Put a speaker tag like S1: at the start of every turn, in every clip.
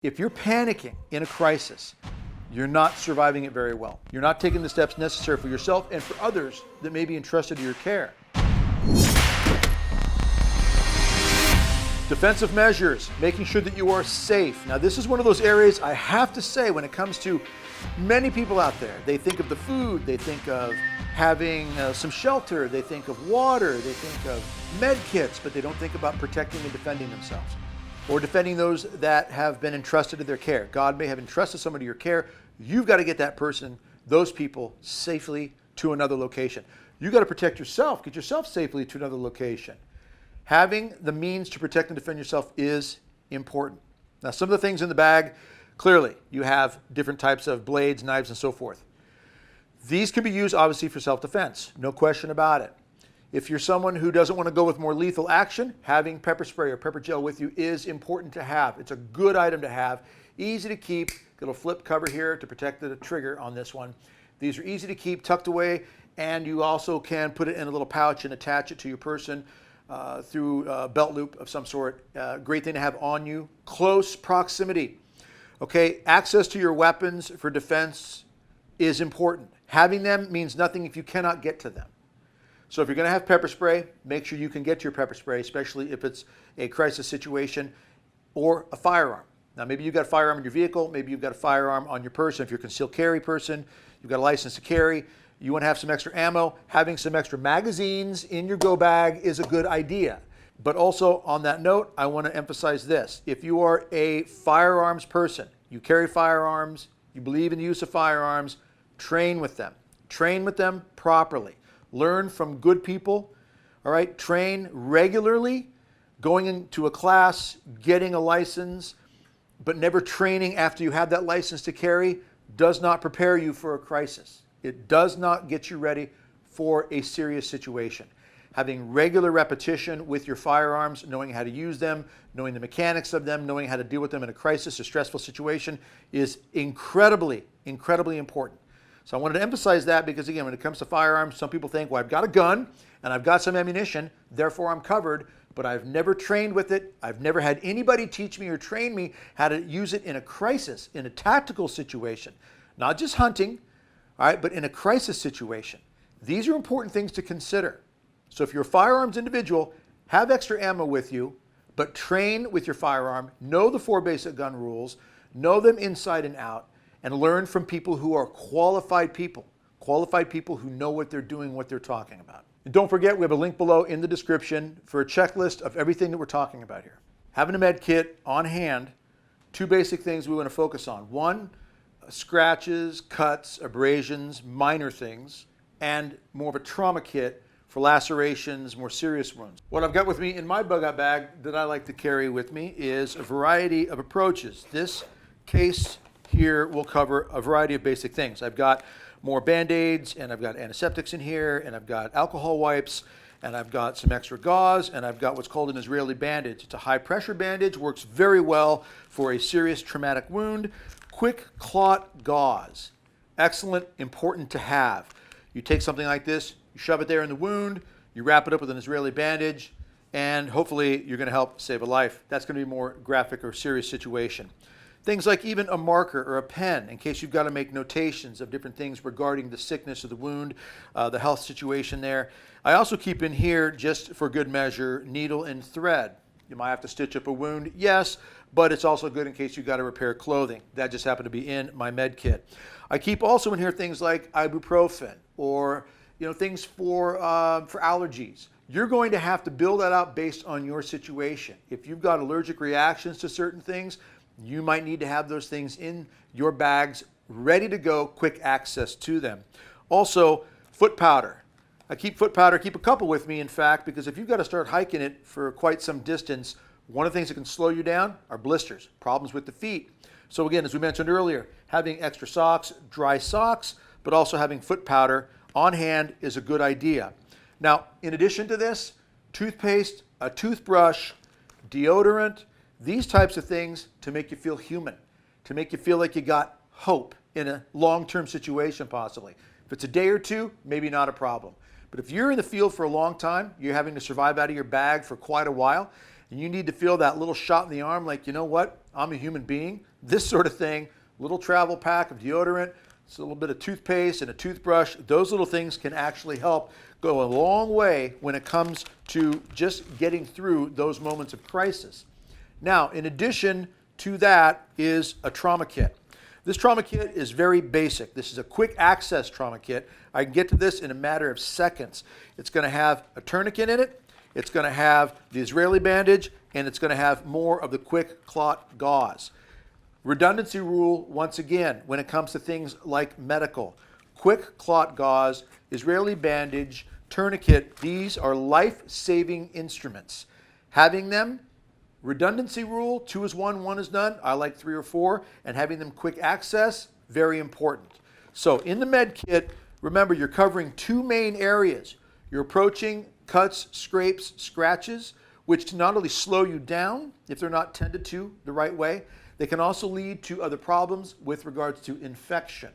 S1: If you're panicking in a crisis, you're not surviving it very well. You're not taking the steps necessary for yourself and for others that may be entrusted to your care. Defensive measures, making sure that you are safe. Now, this is one of those areas I have to say when it comes to many people out there. They think of the food, they think of having some shelter, they think of water, they think of med kits, but they don't think about protecting and defending themselves or defending those that have been entrusted to their care. God may have entrusted somebody to your care. You've got to get that person, those people, safely to another location. You've got to protect yourself, get yourself safely to another location. Having the means to protect and defend yourself is important. Now, some of the things in the bag, clearly, you have different types of blades, knives, and so forth. These can be used, obviously, for self-defense. No question about it. If you're someone who doesn't want to go with more lethal action, having pepper spray or pepper gel with you is important to have. It's a good item to have. Easy to keep. Got a flip cover here to protect the trigger on this one. These are easy to keep tucked away, and you also can put it in a little pouch and attach it to your person through a belt loop of some sort. Great thing to have on you. Close proximity. Okay, access to your weapons for defense is important. Having them means nothing if you cannot get to them. So if you're going to have pepper spray, make sure you can get to your pepper spray, especially if it's a crisis situation, or a firearm. Now, maybe you've got a firearm in your vehicle, maybe you've got a firearm on your person. If you're a concealed carry person, you've got a license to carry, you want to have some extra ammo, having some extra magazines in your go bag is a good idea. But also on that note, I want to emphasize this. If you are a firearms person, you carry firearms, you believe in the use of firearms, train with them. Train with them properly. Learn from good people, all right? Train regularly, going into a class, getting a license, but never training after you have that license to carry does not prepare you for a crisis. It does not get you ready for a serious situation. Having regular repetition with your firearms, knowing how to use them, knowing the mechanics of them, knowing how to deal with them in a crisis or stressful situation is incredibly, incredibly important. So I wanted to emphasize that because, again, when it comes to firearms, some people think, well, I've got a gun and I've got some ammunition, therefore I'm covered, but I've never trained with it. I've never had anybody teach me or train me how to use it in a crisis, in a tactical situation, not just hunting, all right, but in a crisis situation. These are important things to consider. So if you're a firearms individual, have extra ammo with you, but train with your firearm, know the 4 basic gun rules, know them inside and out, and learn from people who are qualified people who know what they're doing, what they're talking about. And don't forget, we have a link below in the description for a checklist of everything that we're talking about here. Having a med kit on hand, 2 basic things we want to focus on. 1, scratches, cuts, abrasions, minor things, and more of a trauma kit for lacerations, more serious wounds. What I've got with me in my bug-out bag that I like to carry with me is a variety of approaches. This case here will cover a variety of basic things. I've got more Band-Aids, and I've got antiseptics in here, and I've got alcohol wipes, and I've got some extra gauze, and I've got what's called an Israeli bandage. It's a high-pressure bandage, works very well for a serious traumatic wound. Quick clot gauze, excellent, important to have. You take something like this, you shove it there in the wound, you wrap it up with an Israeli bandage, and hopefully you're going to help save a life. That's going to be a more graphic or serious situation. Things like even a marker or a pen in case you've got to make notations of different things regarding the sickness of the wound, the health situation there. I also keep in here, just for good measure, needle and thread. You might have to stitch up a wound, yes, but it's also good in case you've got to repair clothing. That just happened to be in my med kit. I keep also in here things like ibuprofen or things for allergies. You're going to have to build that out based on your situation. If you've got allergic reactions to certain things, you might need to have those things in your bags, ready to go, quick access to them. Also, foot powder. I keep foot powder, keep a couple with me, in fact, because if you've got to start hiking it for quite some distance, one of the things that can slow you down are blisters, problems with the feet. So again, as we mentioned earlier, having extra socks, dry socks, but also having foot powder on hand is a good idea. Now, in addition to this, toothpaste, a toothbrush, deodorant, these types of things to make you feel human, to make you feel like you got hope in a long-term situation possibly. If it's a day or 2, maybe not a problem. But if you're in the field for a long time, you're having to survive out of your bag for quite a while, and you need to feel that little shot in the arm like, you know what, I'm a human being. This sort of thing, little travel pack of deodorant, it's a little bit of toothpaste and a toothbrush. Those little things can actually help go a long way when it comes to just getting through those moments of crisis. Now, in addition to that is a trauma kit. This trauma kit is very basic. This is a quick access trauma kit. I can get to this in a matter of seconds. It's going to have a tourniquet in it. It's going to have the Israeli bandage, and it's going to have more of the quick clot gauze. Redundancy rule, once again, when it comes to things like medical. Quick clot gauze, Israeli bandage, tourniquet, these are life-saving instruments. Having them, redundancy rule, 2 is 1, 1 is none. I like 3 or 4. And having them quick access, very important. So in the med kit, remember you're covering 2 main areas. You're approaching cuts, scrapes, scratches, which can not only slow you down if they're not tended to the right way, they can also lead to other problems with regards to infection.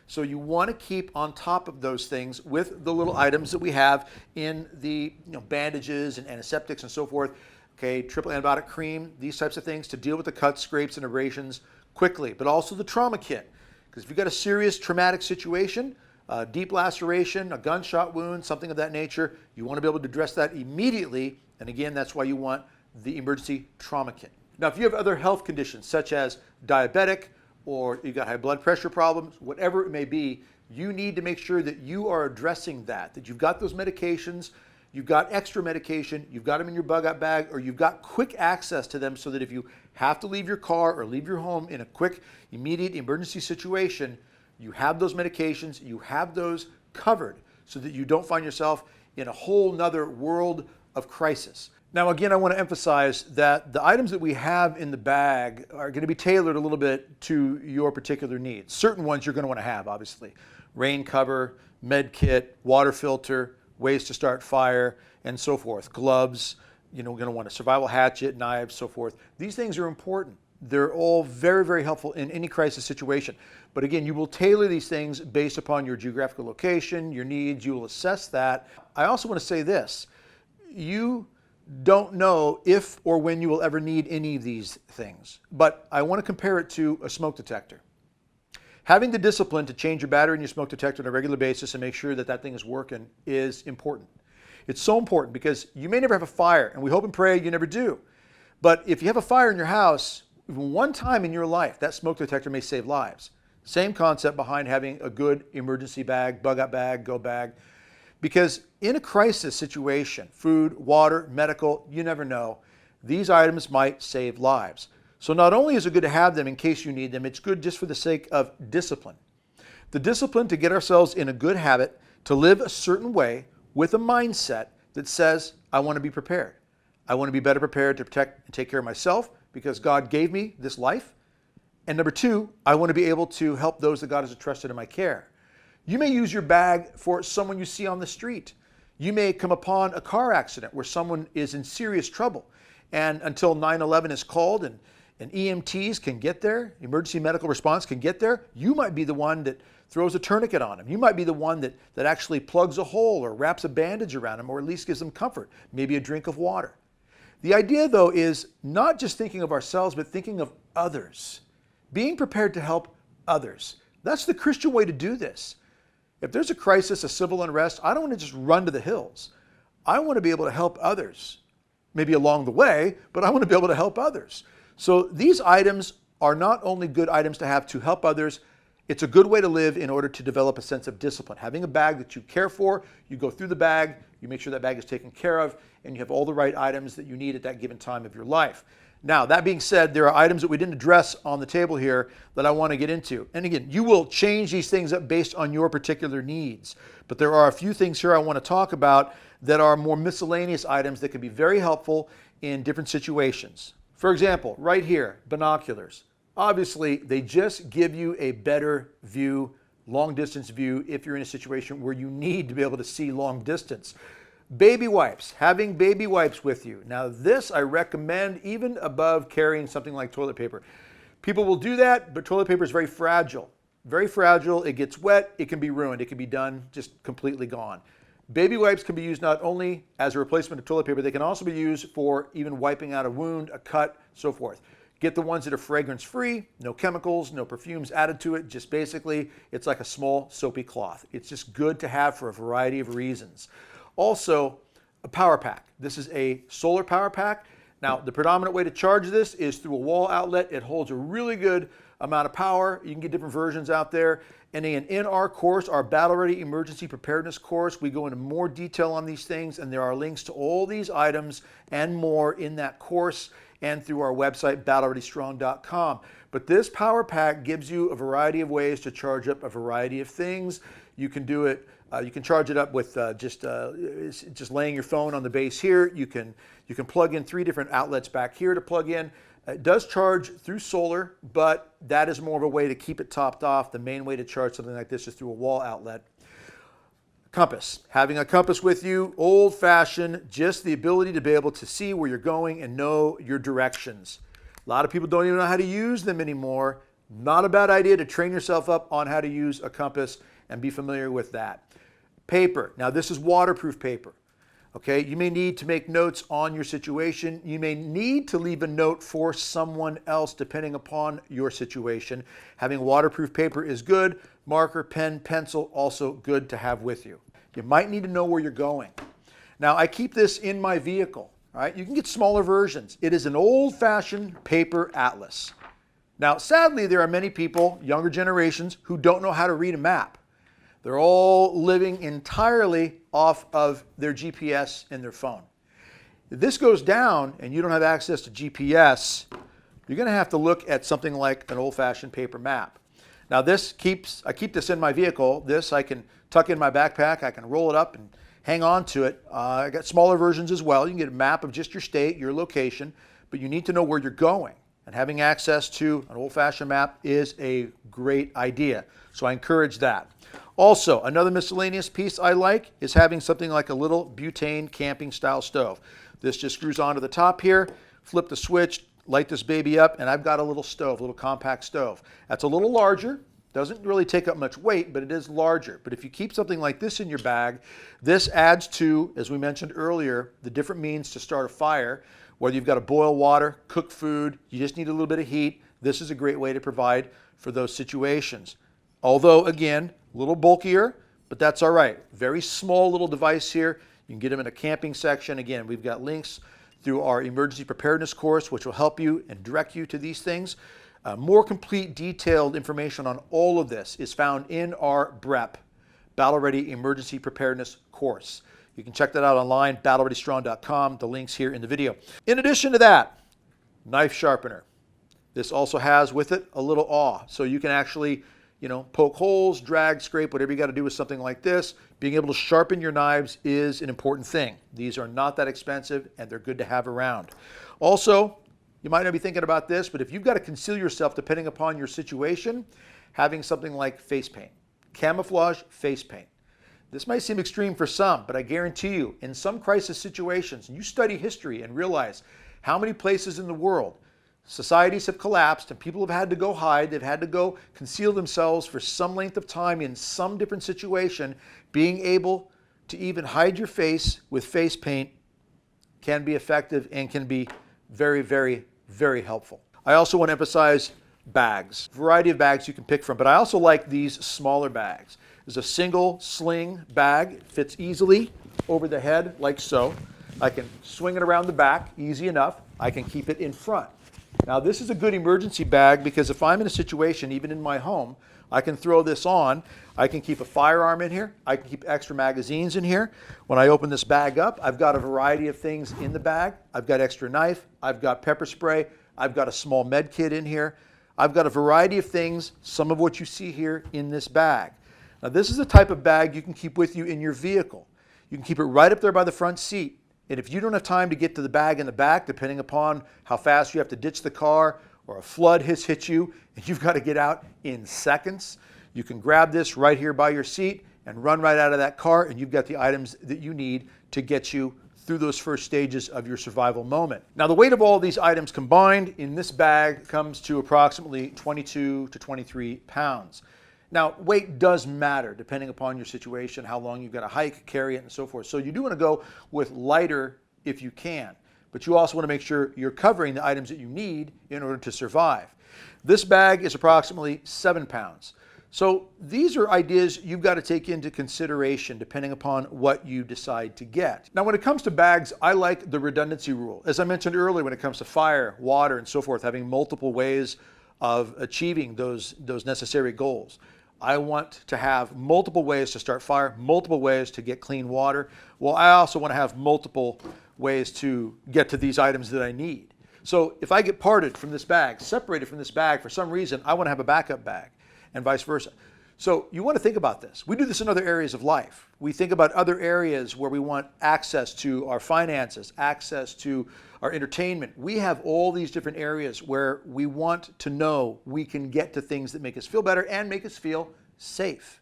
S1: So you want to keep on top of those things with the little items that we have in the bandages and antiseptics and so forth. Okay, triple antibiotic cream, these types of things to deal with the cuts, scrapes, and abrasions quickly. But also the trauma kit, because if you've got a serious traumatic situation, a deep laceration, a gunshot wound, something of that nature, you want to be able to address that immediately. And again, that's why you want the emergency trauma kit. Now, if you have other health conditions, such as diabetic, or you've got high blood pressure problems, whatever it may be, you need to make sure that you are addressing that you've got those medications, you've got extra medication, you've got them in your bug-out bag, or you've got quick access to them so that if you have to leave your car or leave your home in a quick, immediate emergency situation, you have those medications, you have those covered so that you don't find yourself in a whole nother world of crisis. Now, again, I want to emphasize that the items that we have in the bag are going to be tailored a little bit to your particular needs. Certain ones you're going to want to have, obviously. Rain cover, med kit, water filter, ways to start fire, and so forth. Gloves, we're going to want a survival hatchet, knives, so forth. These things are important. They're all very, very helpful in any crisis situation. But again, you will tailor these things based upon your geographical location, your needs. You will assess that. I also want to say this. You don't know if or when you will ever need any of these things. But I want to compare it to a smoke detector. Having the discipline to change your battery in your smoke detector on a regular basis and make sure that that thing is working is important. It's so important because you may never have a fire, and we hope and pray you never do. But if you have a fire in your house, one time in your life, that smoke detector may save lives. Same concept behind having a good emergency bag, bug-out bag, go bag. Because in a crisis situation, food, water, medical, you never know, these items might save lives. So not only is it good to have them in case you need them, it's good just for the sake of discipline. The discipline to get ourselves in a good habit, to live a certain way with a mindset that says, I want to be prepared. I want to be better prepared to protect and take care of myself because God gave me this life. And number 2, I want to be able to help those that God has entrusted in my care. You may use your bag for someone you see on the street. You may come upon a car accident where someone is in serious trouble. And until 911 is called and EMTs can get there, emergency medical response can get there, you might be the one that throws a tourniquet on them. You might be the one that actually plugs a hole or wraps a bandage around them or at least gives them comfort, maybe a drink of water. The idea, though, is not just thinking of ourselves, but thinking of others. Being prepared to help others. That's the Christian way to do this. If there's a crisis, a civil unrest, I don't want to just run to the hills. I want to be able to help others. Maybe along the way, but I want to be able to help others. So these items are not only good items to have to help others, it's a good way to live in order to develop a sense of discipline. Having a bag that you care for, you go through the bag, you make sure that bag is taken care of, and you have all the right items that you need at that given time of your life. Now, that being said, there are items that we didn't address on the table here that I want to get into. And again, you will change these things up based on your particular needs. But there are a few things here I want to talk about that are more miscellaneous items that can be very helpful in different situations. For example, right here, binoculars. Obviously, they just give you a better view, long distance view, if you're in a situation where you need to be able to see long distance. Baby wipes, having baby wipes with you. Now this I recommend even above carrying something like toilet paper. People will do that, but toilet paper is very fragile. Very fragile, it gets wet, it can be ruined, it can be done, just completely gone. Baby wipes can be used not only as a replacement of toilet paper, they can also be used for even wiping out a wound, a cut, so forth. Get the ones that are fragrance free, no chemicals, no perfumes added to it. Just basically, it's like a small soapy cloth. It's just good to have for a variety of reasons. Also, a power pack. This is a solar power pack. Now, the predominant way to charge this is through a wall outlet. It holds a really good amount of power. You can get different versions out there. And in our course, our Battle Ready Emergency Preparedness course, we go into more detail on these things, and there are links to all these items and more in that course and through our website, battlereadystrong.com. But this power pack gives you a variety of ways to charge up a variety of things. You can do it, you can charge it up with just laying your phone on the base here. You can plug in 3 different outlets back here to plug in. It does charge through solar, but that is more of a way to keep it topped off. The main way to charge something like this is through a wall outlet. Compass. Having a compass with you, old-fashioned, just the ability to be able to see where you're going and know your directions. A lot of people don't even know how to use them anymore. Not a bad idea to train yourself up on how to use a compass and be familiar with that. Paper. Now this is waterproof paper. Okay, you may need to make notes on your situation. You may need to leave a note for someone else depending upon your situation. Having waterproof paper is good. Marker, pen, pencil, also good to have with you. You might need to know where you're going. Now, I keep this in my vehicle. All right, you can get smaller versions. It is an old-fashioned paper atlas. Now, sadly, there are many people, younger generations, who don't know how to read a map. They're all living entirely off of their GPS in their phone. If this goes down and you don't have access to GPS, you're going to have to look at something like an old-fashioned paper map. Now I keep this in my vehicle. This I can tuck in my backpack. I can roll it up and hang on to it. I got smaller versions as well. You can get a map of just your state, your location, but you need to know where you're going. And having access to an old-fashioned map is a great idea. So I encourage that. Also, another miscellaneous piece I like is having something like a little butane camping style stove. This just screws onto the top here, flip the switch, light this baby up, and I've got a little stove, a little compact stove. That's a little larger, doesn't really take up much weight, but it is larger. But if you keep something like this in your bag, this adds to, as we mentioned earlier, the different means to start a fire. Whether you've got to boil water, cook food, you just need a little bit of heat, this is a great way to provide for those situations. Although, again, a little bulkier, but that's all right. Very small little device here. You can get them in a camping section. Again, we've got links through our emergency preparedness course, which will help you and direct you to these things. More complete, detailed information on all of this is found in our BREP, Battle Ready Emergency Preparedness course. You can check that out online, battlereadystrong.com. The link's here in the video. In addition to that, knife sharpener. This also has with it a little awl, so you can actually poke holes, drag, scrape, whatever you got to do with something like this. Being able to sharpen your knives is an important thing. These are not that expensive and they're good to have around. Also, you might not be thinking about this, but if you've got to conceal yourself depending upon your situation, having something like face paint, camouflage face paint. This might seem extreme for some, but I guarantee you, in some crisis situations, you study history and realize how many places in the world societies have collapsed and people have had to go hide, they've had to go conceal themselves for some length of time in some different situation. Being able to even hide your face with face paint can be effective and can be very, very, very helpful. I also want to emphasize bags. Variety of bags you can pick from, but I also like these smaller bags. There's a single sling bag, it fits easily over the head like so. I can swing it around the back, easy enough. I can keep it in front. Now this is a good emergency bag because if I'm in a situation, even in my home, I can throw this on. I can keep a firearm in here. I can keep extra magazines in here. When I open this bag up, I've got a variety of things in the bag. I've got extra knife. I've got pepper spray. I've got a small med kit in here. I've got a variety of things, some of what you see here in this bag. Now this is the type of bag you can keep with you in your vehicle. You can keep it right up there by the front seat. And if you don't have time to get to the bag in the back, depending upon how fast you have to ditch the car or a flood has hit you and you've got to get out in seconds, you can grab this right here by your seat and run right out of that car and you've got the items that you need to get you through those first stages of your survival moment. Now the weight of all of these items combined in this bag comes to approximately 22 to 23 pounds. Now, weight does matter depending upon your situation, how long you've got to hike, carry it, and so forth. So you do want to go with lighter if you can. but you also want to make sure you're covering the items that you need in order to survive. This bag is approximately 7 pounds. So these are ideas you've got to take into consideration depending upon what you decide to get. Now, when it comes to bags, I like the redundancy rule. As I mentioned earlier, when it comes to fire, water, and so forth, having multiple ways of achieving those necessary goals. I want to have multiple ways to start fire, multiple ways to get clean water. Well, I also want to have multiple ways to get to these items that I need. So if I get parted from this bag, separated from this bag for some reason, I want to have a backup bag, and vice versa. So you want to think about this. We do this in other areas of life. We think about other areas where we want access to our finances, access to our entertainment. We have all these different areas where we want to know we can get to things that make us feel better and make us feel safe.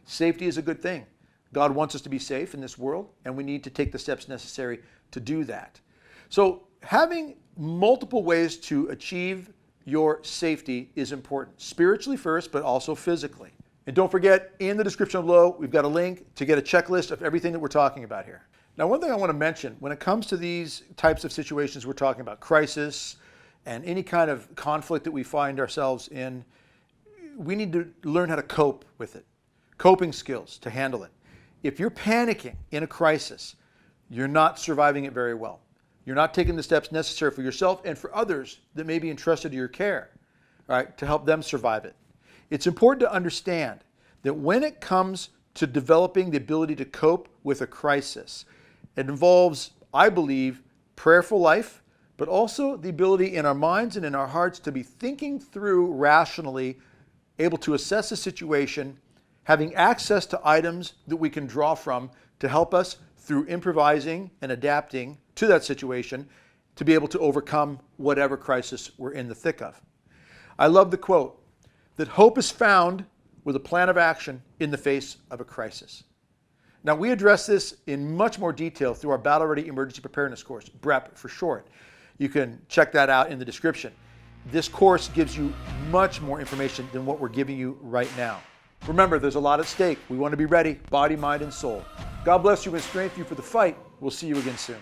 S1: Safety is a good thing. God wants us to be safe in this world, and we need to take the steps necessary to do that. So having multiple ways to achieve your safety is important, spiritually first, but also physically. And don't forget, in the description below, we've got a link to get a checklist of everything that we're talking about here. Now, one thing I want to mention, when it comes to these types of situations we're talking about, crisis and any kind of conflict that we find ourselves in, we need to learn how to cope with it. Coping skills to handle it. If you're panicking in a crisis, you're not surviving it very well. You're not taking the steps necessary for yourself and for others that may be entrusted to your care, right, to help them survive it. It's important to understand that when it comes to developing the ability to cope with a crisis, it involves, I believe, prayerful life, but also the ability in our minds and in our hearts to be thinking through rationally, able to assess the situation, having access to items that we can draw from to help us through improvising and adapting to that situation to be able to overcome whatever crisis we're in the thick of. I love the quote that hope is found with a plan of action in the face of a crisis. Now, we address this in much more detail through our Battle Ready Emergency Preparedness course, BREP for short. You can check that out in the description. This course gives you much more information than what we're giving you right now. Remember, there's a lot at stake. We want to be ready, body, mind, and soul. God bless you and strengthen you for the fight. We'll see you again soon.